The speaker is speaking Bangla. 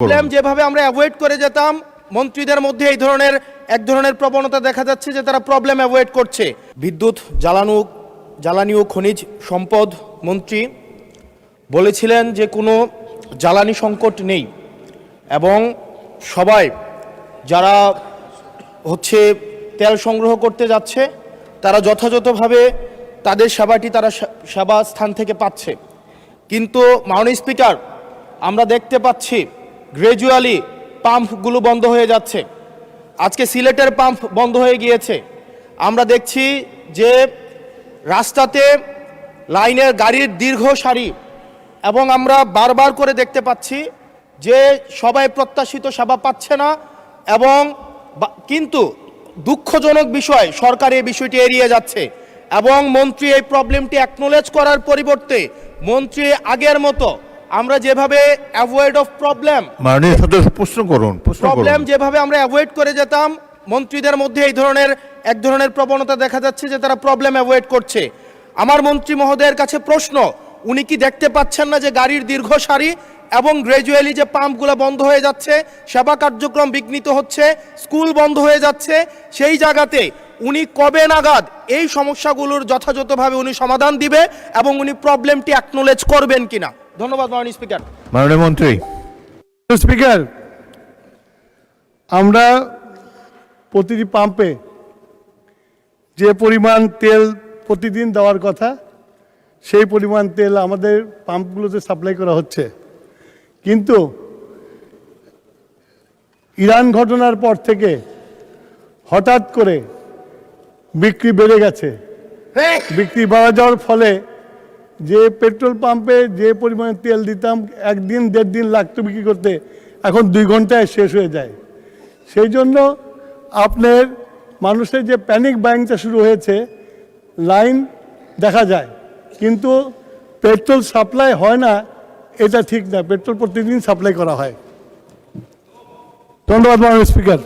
প্রবলেম যেভাবে আমরা অ্যাভয়েড করে যেতাম, মন্ত্রীদের মধ্যে এই ধরনের এক ধরনের প্রবণতা দেখা যাচ্ছে যে তারা প্রবলেম অ্যাভয়েড করছে। বিদ্যুৎ জ্বালানি ও খনিজ সম্পদ মন্ত্রী বলেছিলেন যে কোনো জ্বালানি সংকট নেই এবং সবাই যারা তেল সংগ্রহ করতে যাচ্ছে তারা যথাযথভাবে তাদের সেবাটি তারা সেবা স্থান থেকে পাচ্ছে। কিন্তু মাননীয় স্পিকার, আমরা দেখতে পাচ্ছি গ্র্যাজুয়ালি পাম্পগুলো বন্ধ হয়ে যাচ্ছে। আজকে সিলেটের পাম্প বন্ধ হয়ে গিয়েছে। আমরা দেখছি যে রাস্তাতে লাইনের গাড়ির দীর্ঘ সারি এবং আমরা বারবার করে দেখতে পাচ্ছি যে সবাই প্রত্যাশিত সেবা পাচ্ছে না। এবং কিন্তু দুঃখজনক বিষয়, সরকার এই বিষয়টি এড়িয়ে যাচ্ছে এবং মন্ত্রী এই প্রবলেমটি অ্যাকনোলেজ করার পরিবর্তে মন্ত্রী আগের মতো আমরা যেভাবে অ্যাভয়েড অফ প্রবলেম যেভাবে আমরা অ্যাভয়েড করে যেতাম, মন্ত্রীদের মধ্যে এই ধরনের এক ধরনের প্রবণতা দেখা যাচ্ছে যে তারা প্রবলেম অ্যাভয়েড করছে। আমার মন্ত্রী মহোদয়ের কাছে প্রশ্ন, উনি কি দেখতে পাচ্ছেন না যে গাড়ির দীর্ঘ সারি এবং গ্র্যাজুয়ালি যে পাম্পগুলো বন্ধ হয়ে যাচ্ছে, সেবা কার্যক্রম বিঘ্নিত হচ্ছে, স্কুল বন্ধ হয়ে যাচ্ছে? সেই জায়গাতে উনি কবে নাগাদ এই সমস্যাগুলোর যথাযথভাবে উনি সমাধান দিবে এবং উনি প্রবলেমটি অ্যাকনোলেজ করবেন কিনা? ধন্যবাদ মাননীয় স্পিকার। মাননীয় মন্ত্রী। স্পিকার, আমরা প্রতিটি পাম্পে যে পরিমাণ তেল প্রতিদিন দেওয়ার কথা সেই পরিমাণ তেল আমাদের পাম্পগুলোতে সাপ্লাই করা হচ্ছে, কিন্তু ইরান ঘটনার পর থেকে হঠাৎ করে বিক্রি বেড়ে গেছে। বিক্রি বাড়া যাওয়ার ফলে যে পেট্রোল পাম্পে যে পরিমাণে তেল দিতাম একদিন দেড় দিন লাগতো বিক্রি করতে, এখন 2 ঘন্টায় শেষ হয়ে যায়। সেই জন্য আপনার মানুষের যে প্যানিক বাইংটা শুরু হয়েছে, লাইন দেখা যায় কিন্তু পেট্রোল সাপ্লাই হয় না, এটা ঠিক না। পেট্রোল প্রতিদিন সাপ্লাই করা হয়। ধন্যবাদ মাননীয় স্পিকার।